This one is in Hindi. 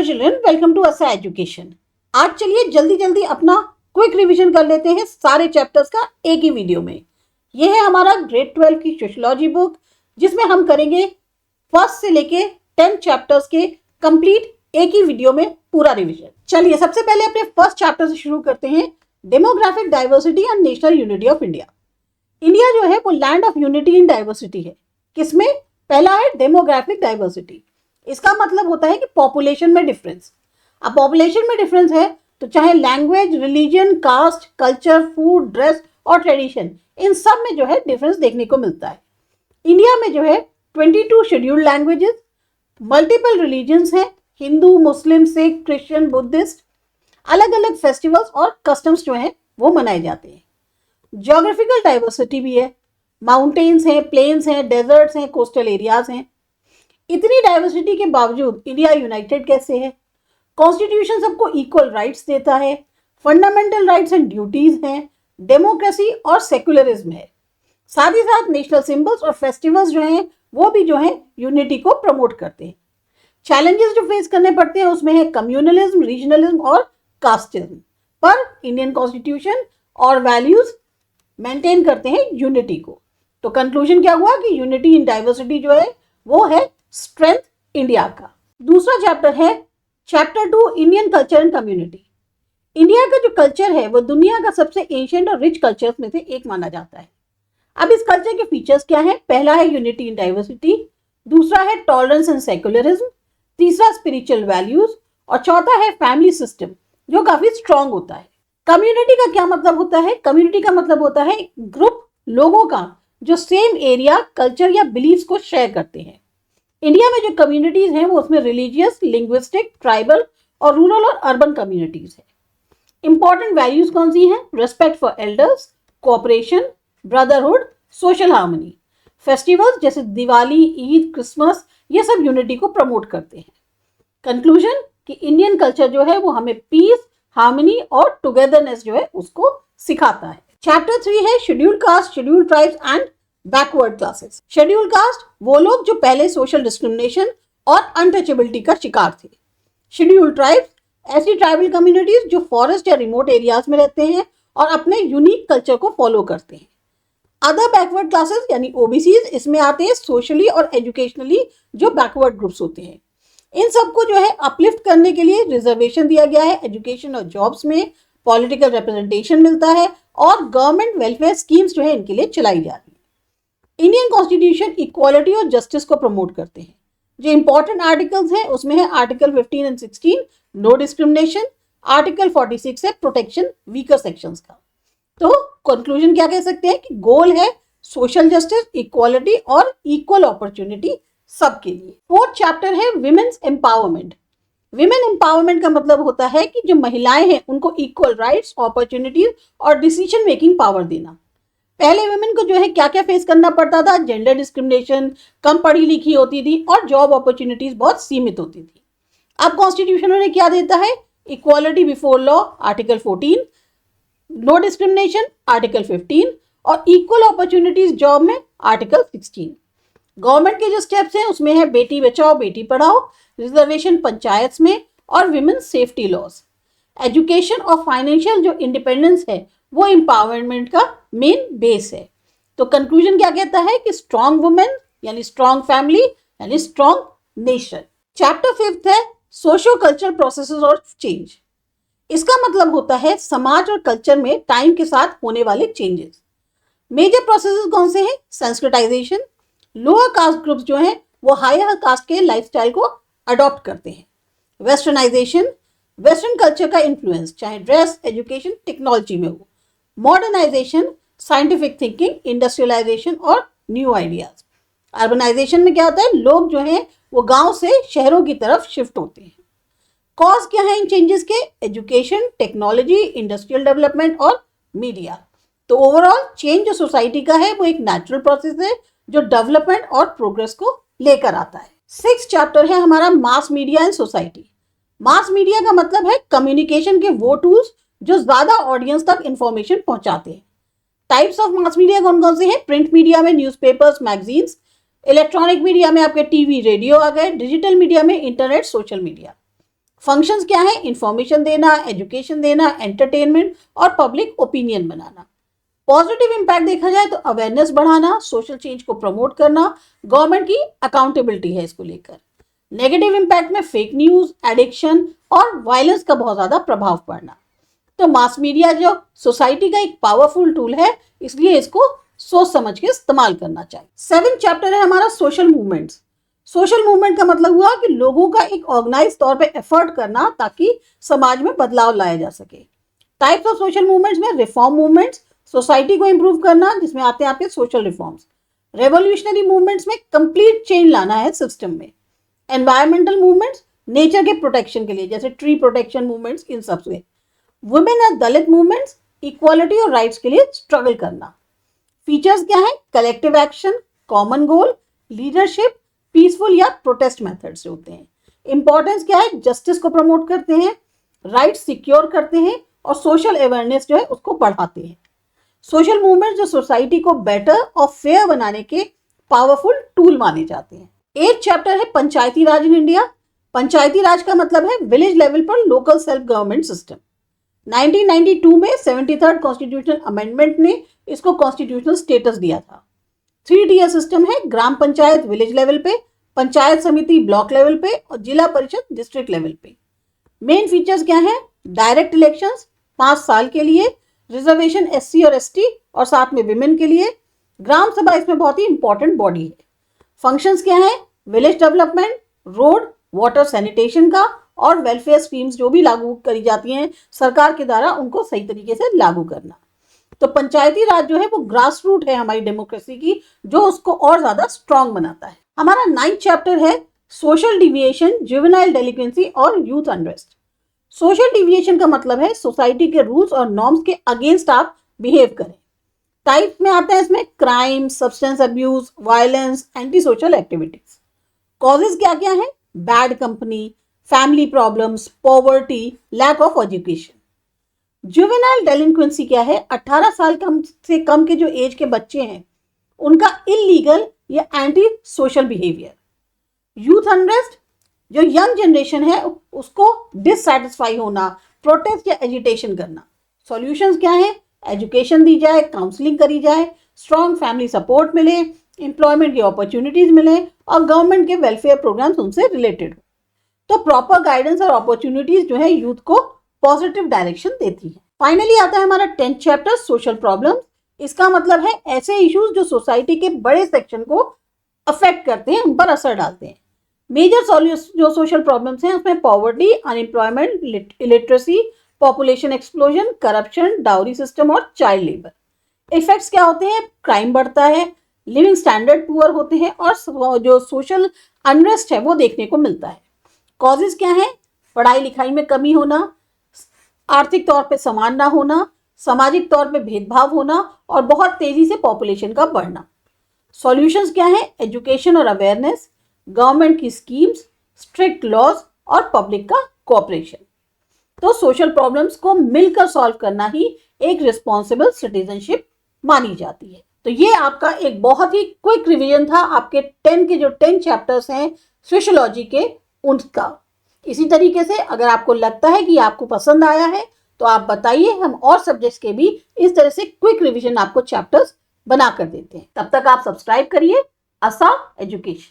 चिल्ड्रन, वेलकम टू असा एजुकेशन। आज चलिए जल्दी जल्दी अपना क्विक रिवीजन कर लेते हैं सारे चैप्टर्स का एक ही वीडियो में। यह है हमारा ग्रेड 12 की सोशियोलॉजी बुक, जिसमें हम करेंगे फर्स्ट से लेके 10 चैप्टर्स के कंप्लीट एक ही वीडियो में पूरा रिवीजन। चलिए सबसे पहले अपने फर्स्ट चैप्टर से शुरू करते हैं, demographic diversity and national unity of India. India जो है वो land of unity in diversity है। किसमें? पहला है डेमोग्राफिक डाइवर्सिटी। इसका मतलब होता है कि पॉपुलेशन में डिफरेंस। अब पॉपुलेशन में डिफरेंस है तो चाहे language, religion, caste, culture, food, dress और ट्रेडिशन, इन सब में जो है डिफरेंस देखने को मिलता है। इंडिया में जो है 22 शेड्यूल्ड लैंग्वेजेस, मल्टीपल रिलीजन्स हैं, हिंदू, मुस्लिम, सिख, क्रिश्चियन, बुद्धिस्ट। अलग अलग फेस्टिवल्स और कस्टम्स जो हैं वो मनाए जाते हैं। ज्योग्राफिकल डाइवर्सिटी भी है, माउंटेन्स हैं, प्लेन्स हैं, डेजर्ट्स हैं, कोस्टल एरियाज हैं। इतनी डाइवर्सिटी के बावजूद इंडिया यूनाइटेड कैसे है? कॉन्स्टिट्यूशन सबको इक्वल राइट्स देता है, फंडामेंटल राइट्स एंड ड्यूटीज हैं, डेमोक्रेसी और सेक्युलरिज्म है। साथ ही साथ नेशनल सिंबल्स और फेस्टिवल्स जो हैं वो भी जो है यूनिटी को प्रमोट करते हैं। चैलेंजेस जो फेस करने पड़ते हैं उसमें है कम्युनलिज्म, रीजनलिज्म और कास्टिज्म, पर इंडियन कॉन्स्टिट्यूशन और वैल्यूज मेंटेन करते हैं यूनिटी को। तो कंक्लूजन क्या हुआ कि यूनिटी इन डाइवर्सिटी जो है वो है स्ट्रेंथ इंडिया का। दूसरा चैप्टर है chapter 2, Indian culture and community. India का जो कल्चर है वो दुनिया का सबसे एंशिएंट और रिच कल्चर्स में से एक माना जाता है। अब इस कल्चर के फीचर्स क्या है? पहला है यूनिटी इन डाइवर्सिटी, दूसरा है टॉलरेंस एंड सेक्युलरिज्म, तीसरा स्पिरिचुअल वैल्यूज और चौथा है फैमिली सिस्टम जो काफी स्ट्रांग होता है। कम्युनिटी का क्या मतलब होता है? कम्युनिटी का मतलब होता है ग्रुप लोगों का जो सेम एरिया, कल्चर या बिलीव्स को शेयर करते हैं। इंडिया में जो कम्युनिटीज हैं वो उसमें रिलीजियस, लिंग्विस्टिक, ट्राइबल और रूरल और अर्बन कम्युनिटीज है। इंपॉर्टेंट वैल्यूज कौन सी हैं? Respect for elders, cooperation, brotherhood, social harmony. Festivals जैसे दिवाली, ईद, क्रिसमस, ये सब यूनिटी को प्रमोट करते हैं। कंक्लूजन कि इंडियन कल्चर जो है वो हमें पीस, हार्मनी और टुगेदरनेस जो है उसको सिखाता है। चैप्टर 3 है scheduled caste, scheduled tribes and backward classes. Scheduled caste वो लोग जो पहले सोशल डिस्क्रिमिनेशन और अनटचेबिलिटी का शिकार थे। शेड्यूल्ड ट्राइब्स ऐसी ट्राइबल कम्युनिटीज जो फॉरेस्ट या रिमोट एरियाज में रहते हैं और अपने यूनिक कल्चर को फॉलो करते हैं। अदर बैकवर्ड क्लासेस यानी ओबीसीज इसमें आते हैं सोशली और एजुकेशनली जो बैकवर्ड ग्रुप्स होते हैं। इन सबको जो है अपलिफ्ट करने के लिए रिजर्वेशन दिया गया है एजुकेशन और जॉब्स में, पॉलिटिकल रिप्रेजेंटेशन मिलता है और गवर्नमेंट वेलफेयर स्कीम्स जो है इनके लिए चलाई जा रही है। इंडियन कॉन्स्टिट्यूशन इक्वालिटी और जस्टिस को प्रमोट करते हैं। जो इंपॉर्टेंट आर्टिकल्स हैं उसमें है article 15 and 16 no discrimination, article 46 है प्रोटेक्शन वीकर सेक्शंस का। तो कंक्लूजन क्या कह सकते हैं कि गोल है सोशल जस्टिस, इक्वालिटी और इक्वल अपॉर्चुनिटी सबके लिए। फोर्थ चैप्टर है विमेन्स एम्पावरमेंट। विमेन एम्पावरमेंट का मतलब होता है कि जो महिलाएं हैं उनको इक्वल राइट्स, अपॉर्चुनिटीज और डिसीजन मेकिंग पावर देना। पहले वुमेन को जो है क्या क्या फेस करना पड़ता था? जेंडर डिस्क्रिमिनेशन, कम पढ़ी लिखी होती थी और जॉब अपॉर्चुनिटीज बहुत सीमित होती थी। अब कॉन्स्टिट्यूशन ने क्या देता है? Equality before law article 14, no discrimination article 15 और इक्वल अपॉर्चुनिटीज जॉब में आर्टिकल 16। गवर्नमेंट के जो स्टेप्स हैं उसमें है बेटी बचाओ बेटी पढ़ाओ, रिजर्वेशन पंचायत में और विमेन सेफ्टी लॉज। एजुकेशन और फाइनेंशियल जो इंडिपेंडेंस है वो एम्पावरमेंट का मेन बेस है। तो कंक्लूजन क्या कहता है कि स्ट्रॉन्ग वुमेन यानी स्ट्रॉन्ग फैमिली यानी स्ट्रॉन्ग नेशन। चैप्टर 5 है सोशो कल्चरल प्रोसेसेस और चेंज। इसका मतलब होता है समाज और कल्चर में टाइम के साथ होने वाले चेंजेस। मेजर प्रोसेसेस कौन से हैं? संस्कृताइजेशन, लोअर कास्ट ग्रुप्स जो हैं वो हायर कास्ट के लाइफस्टाइल को अडॉप्ट करते हैं। वेस्टर्नाइजेशन, वेस्टर्न कल्चर का इन्फ्लुएंस चाहे ड्रेस, एजुकेशन, टेक्नोलॉजी में हो। मॉडर्नाइजेशन, साइंटिफिक थिंकिंग, इंडस्ट्रियलाइजेशन और न्यू आइडियाज। अर्बनाइजेशन में क्या होता है? लोग जो हैं वो गांव से शहरों की तरफ शिफ्ट होते हैं। कॉज क्या है इन चेंजेस के? एजुकेशन, टेक्नोलॉजी, इंडस्ट्रियल डेवलपमेंट और मीडिया। तो ओवरऑल चेंज जो सोसाइटी का है वो एक नेचुरल प्रोसेस है जो डेवलपमेंट और प्रोग्रेस को लेकर आता है। 6th चैप्टर है हमारा mass media and society. Mass media का मतलब है कम्युनिकेशन के वो टूल्स जो ज्यादा ऑडियंस तक इंफॉर्मेशन पहुंचाते हैं। टाइप्स ऑफ मास मीडिया कौन कौन से हैं? प्रिंट मीडिया में न्यूज़पेपर्स, मैगजीन्स, इलेक्ट्रॉनिक मीडिया में आपके टीवी, रेडियो आ गए, डिजिटल मीडिया में इंटरनेट, सोशल मीडिया। फंक्शंस क्या है? इंफॉर्मेशन देना, एजुकेशन देना, एंटरटेनमेंट और पब्लिक ओपिनियन बनाना। पॉजिटिव इम्पैक्ट देखा जाए तो अवेयरनेस बढ़ाना, सोशल चेंज को प्रमोट करना, गवर्नमेंट की अकाउंटेबिलिटी है इसको लेकर। नेगेटिव इम्पैक्ट में फेक न्यूज, एडिक्शन और वायलेंस का बहुत ज्यादा प्रभाव पड़ना। तो मास मीडिया जो सोसाइटी का एक पावरफुल टूल है, इसलिए इसको सोच समझ के इस्तेमाल करना चाहिए। 7th चैप्टर है हमारा सोशल मूवमेंट्स। सोशल मूवमेंट का मतलब हुआ कि लोगों का एक ऑर्गेनाइज तौर पे एफर्ट करना ताकि समाज में बदलाव लाया जा सके। टाइप्स ऑफ सोशल मूवमेंट्स में रिफॉर्म मूवमेंट्स, सोसाइटी को इंप्रूव करना, जिसमें आते हैं आपके सोशल रिफॉर्म्स। रेवोल्यूशनरी मूवमेंट्स में कंप्लीट चेंज लाना है सिस्टम में। एनवायरमेंटल मूवमेंट्स, नेचर के प्रोटेक्शन के लिए, जैसे ट्री प्रोटेक्शन मूवमेंट्स, इन सब से। वुमेन और दलित मूवमेंट्स, इक्वालिटी और राइट्स के लिए स्ट्रगल करना। फीचर्स क्या है? Collective action, common goal, leadership, peaceful या प्रोटेस्ट मेथड्स होते हैं। इंपॉर्टेंस क्या है? जस्टिस को प्रमोट करते हैं, राइट्स सिक्योर करते हैं और सोशल अवेयरनेस जो है उसको बढ़ाते हैं। सोशल मूवमेंट जो सोसाइटी को बेटर और फेयर बनाने के पावरफुल टूल माने जाते हैं। 8th चैप्टर है पंचायती राज इन इंडिया। पंचायती राज का मतलब है विलेज लेवल पर लोकल सेल्फ गवर्नमेंट सिस्टम। 1992 में 73rd कॉन्स्टिट्यूशनल अमेंडमेंट ने इसको कॉन्स्टिट्यूशनल स्टेटस दिया था। 3 टियर सिस्टम है, ग्राम पंचायत विलेज लेवल पे, पंचायत समिति ब्लॉक लेवल पे और जिला परिषद डिस्ट्रिक्ट लेवल पे। मेन फीचर्स क्या है? डायरेक्ट इलेक्शंस 5 साल के लिए, रिजर्वेशन एससी और एसटी और साथ में विमेन के लिए। ग्राम सभा इसमें बहुत ही इंपॉर्टेंट बॉडी है। फंक्शंस क्या है? Village development, road, water, sanitation का और वेलफेयर स्कीम्स जो भी लागू करी जाती हैं सरकार के द्वारा, उनको सही तरीके से लागू करना। तो पंचायती राज जो है वो ग्रास रूट है हमारी डेमोक्रेसी की, जो उसको और ज्यादा स्ट्रांग बनाता है। हमारा 9th चैप्टर है सोशल डिविएशन, जुवेनाइल डेलिक्वेंसी और यूथ अनरेस्ट। सोशल डिविएशन का मतलब है सोसाइटी के रूल्स और नॉर्म्स के अगेंस्ट आप बिहेव करें। टाइप में आता है इसमें crime, substance abuse, violence, anti social activities. Causes क्या क्या है? Bad company, family problems, poverty, lack of education. Juvenile delinquency क्या है? 18 साल से कम के जो एज के बच्चे हैं उनका इलीगल या anti social behaviour. Youth unrest, जो यंग जनरेशन है उसको डिससैटिस्फाई होना, प्रोटेस्ट या एजिटेशन करना। सॉल्यूशंस क्या है? एजुकेशन दी जाए, काउंसलिंग करी जाए, स्ट्रॉन्ग फैमिली सपोर्ट मिले, एम्प्लॉयमेंट की अपॉर्चुनिटीज मिले और गवर्नमेंट के वेलफेयर प्रोग्राम्स उनसे रिलेटेड हो। तो प्रॉपर गाइडेंस और अपॉर्चुनिटीज जो है यूथ को पॉजिटिव डायरेक्शन देती है। फाइनली आता है हमारा 10th चैप्टर सोशल प्रॉब्लम्स। इसका मतलब है ऐसे इश्यूज जो सोसाइटी के बड़े सेक्शन को अफेक्ट करते हैं, उन पर असर डालते हैं। मेजर जो सोशल प्रॉब्लम्स हैं उसमें poverty, unemployment, illiteracy, population explosion, corruption, dowry system और चाइल्ड लेबर। इफेक्ट्स क्या होते हैं? क्राइम बढ़ता है, लिविंग स्टैंडर्ड पुअर होते हैं और जो सोशल अनरेस्ट है वो देखने को मिलता है। कॉजेज क्या है? पढ़ाई लिखाई में कमी होना, आर्थिक तौर पे समान ना होना, सामाजिक तौर पे भेदभाव होना और बहुत तेजी से पॉपुलेशन का बढ़ना। सॉल्यूशंस क्या है? एजुकेशन और अवेयरनेस, गवर्नमेंट की स्कीम्स, स्ट्रिक्ट लॉज और पब्लिक का कोऑपरेशन। तो सोशल प्रॉब्लम्स को मिलकर सॉल्व करना ही एक रिस्पॉन्सिबल सिटीजनशिप मानी जाती है। तो ये आपका एक बहुत ही क्विक रिवीजन था आपके 10 के जो 10 चैप्टर्स हैं सोशियोलॉजी के, उनका। इसी तरीके से अगर आपको लगता है कि आपको पसंद आया है तो आप बताइए, हम और सब्जेक्ट्स के भी इस तरह से क्विक रिवीजन आपको चैप्टर्स बना कर देते हैं। तब तक आप सब्सक्राइब करिए आसा एजुकेशन।